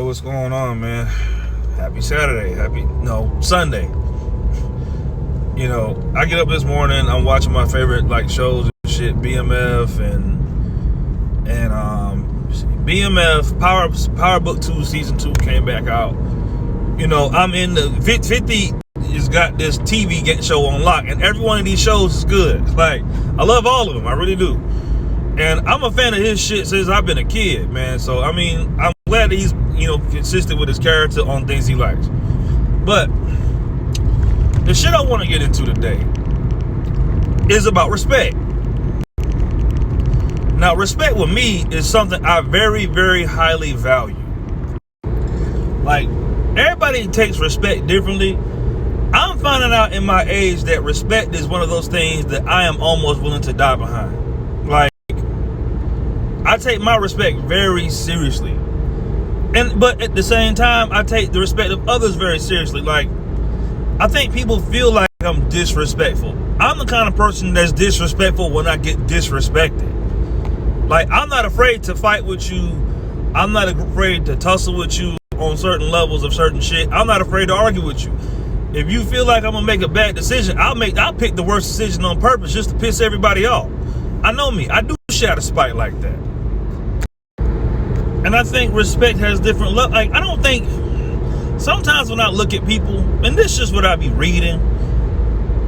What's going on, man? Happy Saturday. Sunday. You know, I get up this morning, I'm watching my favorite shows and shit, BMF and BMF Power Book 2 season 2 came back out. You know, I'm in the 50 has got this TV show on lock, and every one of these shows is good. I love all of them, I really do. And I'm a fan of his shit since I've been a kid, man. So, I mean, I'm glad that he's, consistent with his character on things he likes. But the shit I want to get into today is about respect. Now, respect with me is something I very, very highly value. Everybody takes respect differently. I'm finding out in my age that respect is one of those things that I am almost willing to die behind. I take my respect very seriously. But at the same time, I take the respect of others very seriously. I think people feel like I'm disrespectful. I'm the kind of person that's disrespectful when I get disrespected. I'm not afraid to fight with you. I'm not afraid to tussle with you on certain levels of certain shit. I'm not afraid to argue with you. If you feel like I'm gonna make a bad decision, I'll pick the worst decision on purpose just to piss everybody off. I know me. I do shit out of spite like that. And I think respect has different levels. I don't think, sometimes when I look at people, and this is just what I be reading,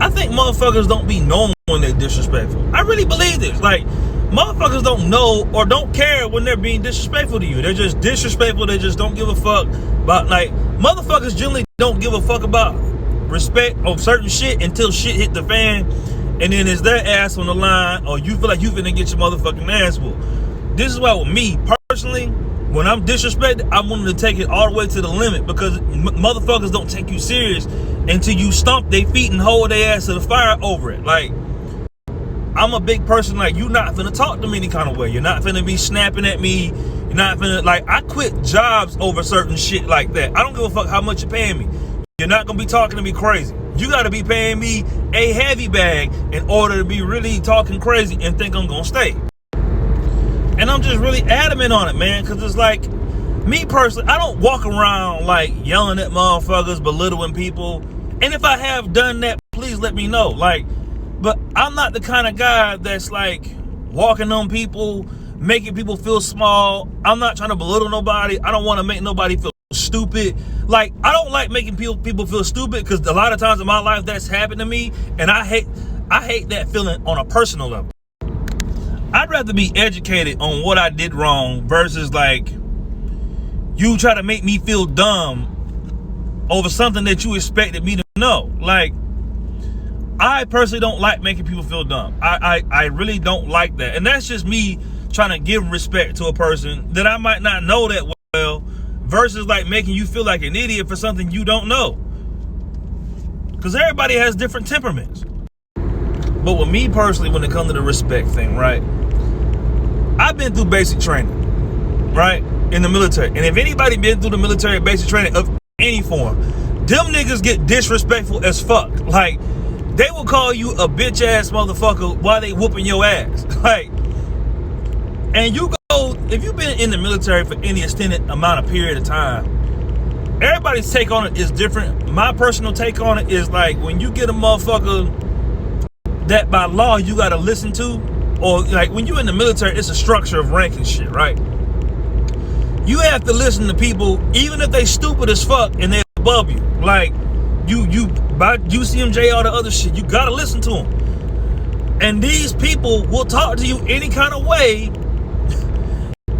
I think motherfuckers don't be knowing when they're disrespectful. I really believe this. Motherfuckers don't know or don't care when they're being disrespectful to you. They're just disrespectful. They just don't give a fuck about, motherfuckers generally don't give a fuck about respect of certain shit until shit hit the fan, and then it's their ass on the line, or you feel like you finna get your motherfucking ass whooped. This is why with me, personally, when I'm disrespected, I'm willing to take it all the way to the limit, because motherfuckers don't take you serious until you stomp their feet and hold their ass to the fire over it. I'm a big person. You not finna talk to me any kind of way. You're not finna be snapping at me. You're not finna, I quit jobs over certain shit like that. I don't give a fuck how much you're paying me. You're not gonna be talking to me crazy. You gotta be paying me a heavy bag in order to be really talking crazy and think I'm gonna stay. And I'm just really adamant on it, man, because it's me personally, I don't walk around yelling at motherfuckers, belittling people. And if I have done that, please let me know. But I'm not the kind of guy that's walking on people, making people feel small. I'm not trying to belittle nobody. I don't want to make nobody feel stupid. I don't like making people feel stupid, because a lot of times in my life that's happened to me, and I hate that feeling on a personal level. I'd rather be educated on what I did wrong versus you try to make me feel dumb over something that you expected me to know. I personally don't like making people feel dumb. I really don't like that. And that's just me trying to give respect to a person that I might not know that well, versus making you feel like an idiot for something you don't know. Because everybody has different temperaments. But with me personally, when it comes to the respect thing, right? I've been through basic training, right? In the military. And if anybody been through the military basic training of any form, them niggas get disrespectful as fuck. They will call you a bitch ass motherfucker while they whooping your ass. And you go, if you've been in the military for any extended amount of period of time, everybody's take on it is different. My personal take on it is when you get a motherfucker that by law you gotta listen to, or when you're in the military, it's a structure of rank and shit, right? You have to listen to people, even if they stupid as fuck and they're above you. You by UCMJ, all the other shit, you gotta listen to them. And these people will talk to you any kind of way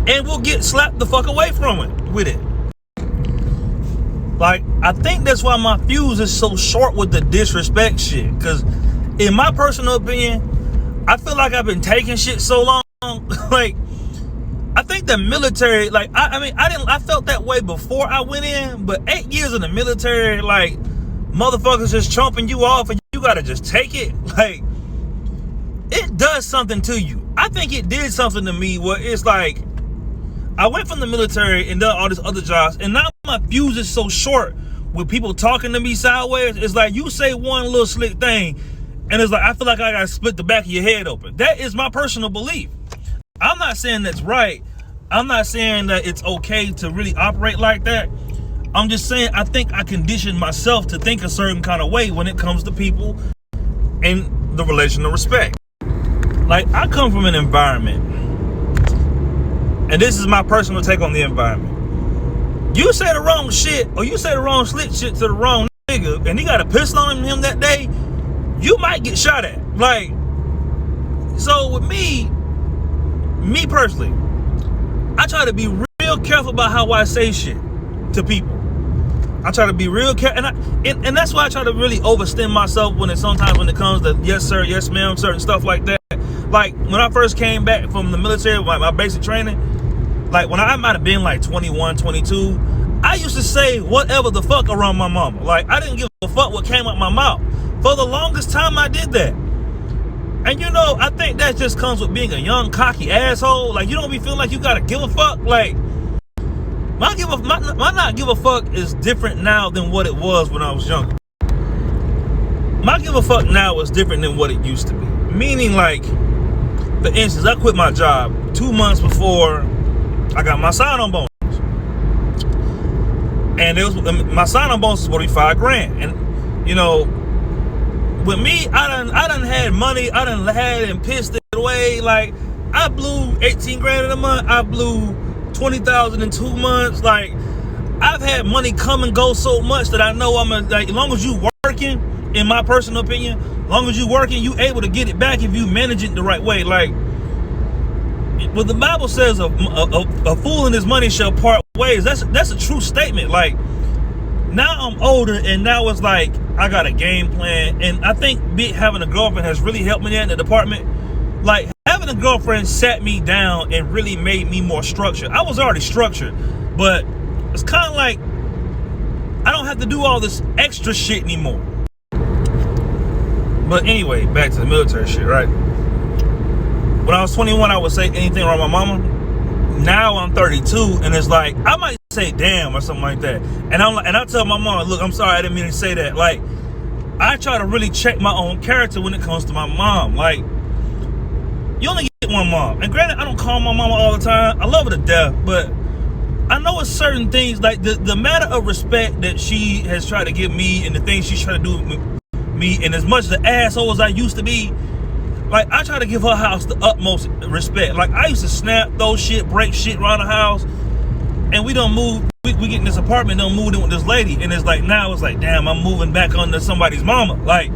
and will get slapped the fuck away from it with it. I think that's why my fuse is so short with the disrespect shit. Because in my personal opinion, I feel like I've been taking shit so long. I think the military, I felt that way before I went in, but 8 years in the military, motherfuckers just chomping you off and you gotta just take it. It does something to you. I think it did something to me where it's I went from the military and done all these other jobs, and now my fuse is so short with people talking to me sideways. It's you say one little slick thing, and it's I feel like I gotta split the back of your head open. That is my personal belief. I'm not saying that's right, I'm not saying that it's okay to really operate like that. I'm just saying I think I conditioned myself to think a certain kind of way when it comes to people and the relation of respect. Like, I come from an environment, and this is my personal take on the environment. You say the wrong shit, or you say the wrong slick shit to the wrong nigga, and he got a pistol on him that day, you might get shot at. Like, so with me personally, I try to be real careful about how I say shit to people. I try to be real careful, and that's why I try to really overextend myself when it comes to yes sir, yes ma'am, certain stuff like that. Like, when I first came back from the military, my basic training, like when I might have been like 21, 22, I used to say whatever the fuck around my mama. Like, I didn't give a fuck what came out my mouth. For the longest time, I did that. And you know, I think that just comes with being a young, cocky asshole. Like, you don't be feeling like you gotta give a fuck. Like, my not give a fuck is different now than what it was when I was younger. My give a fuck now is different than what it used to be. Meaning, like, for instance, I quit my job 2 months before I got my sign-on bonus. And my sign-on bonus was supposed to be $5,000. And, you know, with me, I done had money. I done had it and pissed it away. Like, I blew $18,000 in a month. I blew $20,000 in 2 months. Like, I've had money come and go so much that I know like, as long as you working, in my personal opinion, as long as you working, you able to get it back if you manage it the right way. Like, what the Bible says, a fool and his money shall part ways. That's a true statement. Like, now I'm older, and now it's like I got a game plan, and I think having a girlfriend has really helped me in the department. Like, having a girlfriend sat me down and really made me more structured. I was already structured, but it's kind of like I don't have to do all this extra shit anymore. But anyway, back to the military shit, right? When I was 21, I would say anything around my mama. Now I'm 32, and it's like I might say damn or something like that. And I tell my mom, look, I'm sorry, I didn't mean to say that. Like, I try to really check my own character when it comes to my mom. Like, you only get one mom. And granted, I don't call my mama all the time. I love her to death, but I know it's certain things, like the matter of respect that she has tried to give me and the things she's trying to do with me, and as much as the asshole as I used to be, like, I try to give her house the utmost respect. Like, I used to snap, throw shit, break shit around the house, and we don't move. We get in this apartment, don't move in with this lady, and it's like, now it's like, damn, I'm moving back under somebody's mama. Like,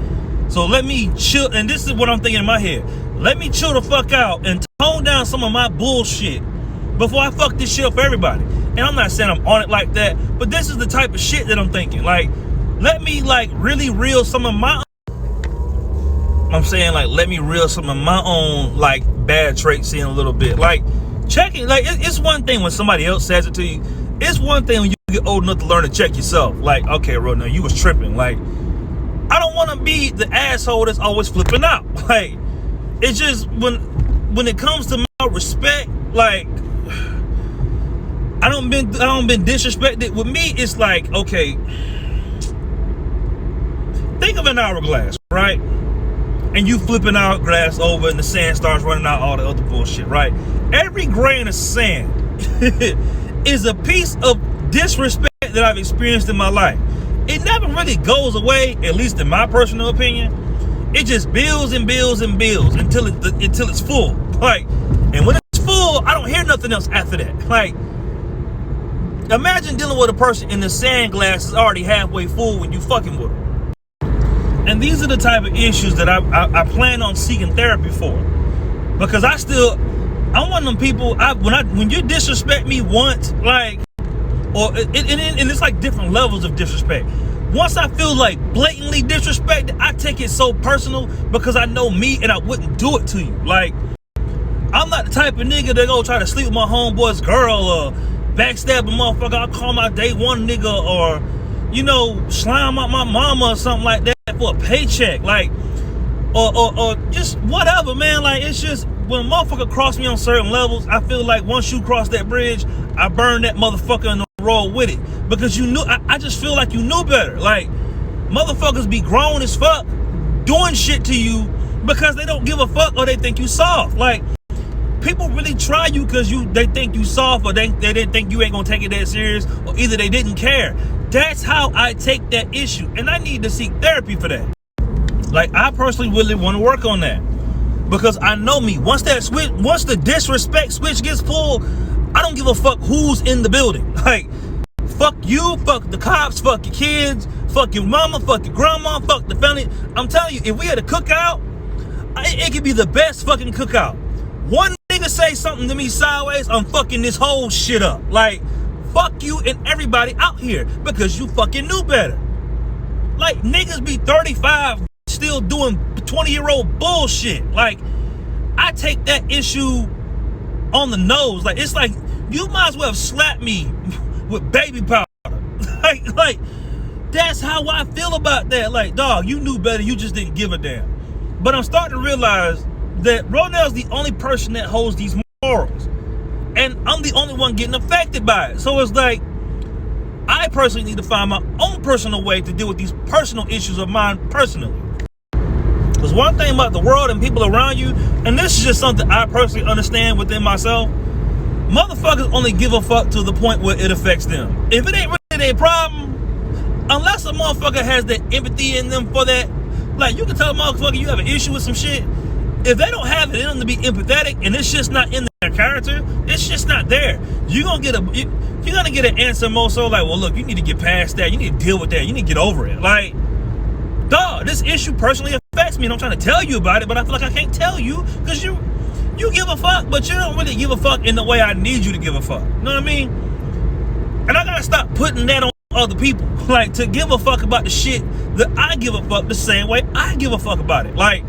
so let me chill, and this is what I'm thinking in my head. Let me chill the fuck out and tone down some of my bullshit before I fuck this shit up for everybody. And I'm not saying I'm on it like that, but this is the type of shit that I'm thinking. Like, let me, like, really reel some of my, let me reel some of my own, like, bad traits in a little bit. Like, checking, like, it's one thing when somebody else says it to you. It's one thing when you get old enough to learn to check yourself. Like, okay, bro, no, you was tripping. Like, I don't want to be the asshole that's always flipping out. Like, it's just when it comes to my respect, like, I don't been disrespected. With me, it's like, okay, think of an hourglass, right? And you flipping hourglass over, and the sand starts running out, all the other bullshit, right? Every grain of sand is a piece of disrespect that I've experienced in my life. It never really goes away, at least in my personal opinion. It just builds and builds and builds until it's full. Like, and when it's full, I don't hear nothing else after that. Like, imagine dealing with a person in the sand glass is already halfway full when you fucking with them. And these are the type of issues that I plan on seeking therapy for, because I'm one of them people. When you disrespect me once, like, and it's like different levels of disrespect. Once I feel like blatantly disrespected, I take it so personal because I know me and I wouldn't do it to you. Like, I'm not the type of nigga that go try to sleep with my homeboy's girl or backstab a motherfucker. I'll call my day one nigga, or, you know, slime up my mama or something like that for a paycheck. Like, or just whatever, man. Like, it's just, when a motherfucker cross me on certain levels, I feel like once you cross that bridge, I burn that motherfucker in the road with it. Because you knew, I just feel like you knew better. Like, motherfuckers be grown as fuck doing shit to you because they don't give a fuck or they think you soft. Like, people really try you because they think you soft, or they didn't think you ain't gonna take it that serious, or either they didn't care. That's how I take that issue, and I need to seek therapy for that. Like, I personally really want to work on that, because I know me. Once the disrespect switch gets pulled, I don't give a fuck who's in the building. Like, fuck you, fuck the cops, fuck your kids, fuck your mama, fuck your grandma, fuck the family. I'm telling you, if we had a cookout, it could be the best fucking cookout. One nigga say something to me sideways, I'm fucking this whole shit up. Like, fuck you and everybody out here because you fucking knew better. Like, niggas be 35 still doing 20-year-old bullshit. Like, I take that issue on the nose. Like, it's like, you might as well have slapped me with baby powder. like, that's how I feel about that. Like, dog, you knew better, you just didn't give a damn. But I'm starting to realize that Ronell's the only person that holds these morals. And I'm the only one getting affected by it. So it's like, I personally need to find my own personal way to deal with these personal issues of mine personally. Because one thing about the world and people around you, and this is just something I personally understand within myself, motherfuckers only give a fuck to the point where it affects them. If it ain't really their problem, unless a motherfucker has that empathy in them for that, like, you can tell a motherfucker you have an issue with some shit. If they don't have it in them to be empathetic, and it's just not in their character, it's just not there. You're gonna get an answer more so like, well, look, you need to get past that. You need to deal with that. You need to get over it. Like, dog, this issue personally affects me, and I'm trying to tell you about it, but I feel like I can't tell you because you give a fuck, but you don't really give a fuck in the way I need you to give a fuck. You know what I mean? And I gotta stop putting that on other people. Like, to give a fuck about the shit that I give a fuck the same way I give a fuck about it. Like,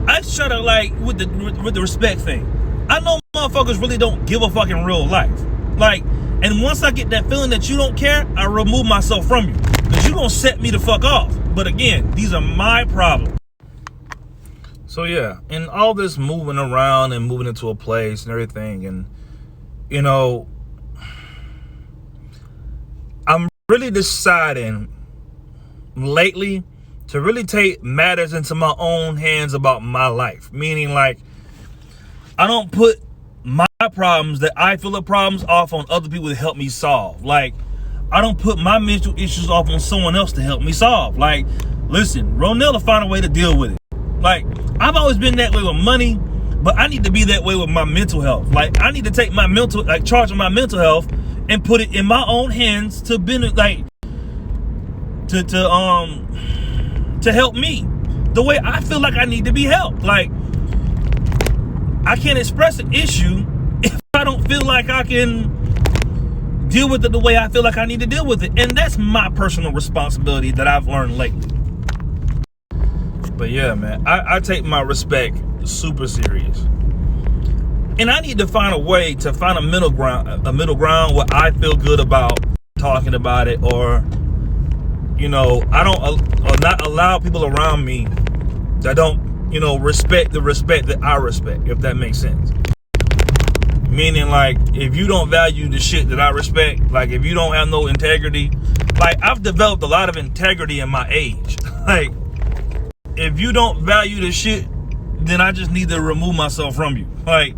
I try to, like, with the respect thing, I know motherfuckers really don't give a fuck in real life. Like, and once I get that feeling that you don't care, I remove myself from you, because you gonna set me the fuck off. But again, these are my problems. So yeah, and all this moving around and moving into a place and everything, and you know, I'm really deciding lately to really take matters into my own hands about my life. Meaning, like, I don't put my problems that I feel are problems off on other people to help me solve. Like, I don't put my mental issues off on someone else to help me solve. Like, listen, Ronell will find a way to deal with it. Like, I've always been that way with money, but I need to be that way with my mental health. Like, I need to take my charge of my mental health and put it in my own hands to to help me the way I feel like I need to be helped. Like, I can't express an issue if I don't feel like I can deal with it the way I feel like I need to deal with it. And that's my personal responsibility that I've learned lately. But yeah, man, I take my respect super serious. And I need to find a way to find a middle ground where I feel good about talking about it, or, you know, I don't, or not allow people around me that don't, you know, respect the respect that I respect, if that makes sense. Meaning, like, if you don't value the shit that I respect, like, if you don't have no integrity, like, I've developed a lot of integrity in my age. Like, if you don't value the shit, then I just need to remove myself from you. Like,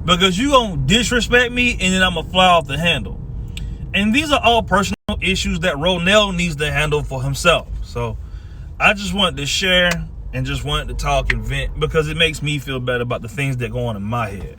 because you gonna disrespect me, and then I'm gonna fly off the handle. And these are all personal issues that Ronell needs to handle for himself. So I just wanted to share and just wanted to talk and vent, because it makes me feel better about the things that go on in my head.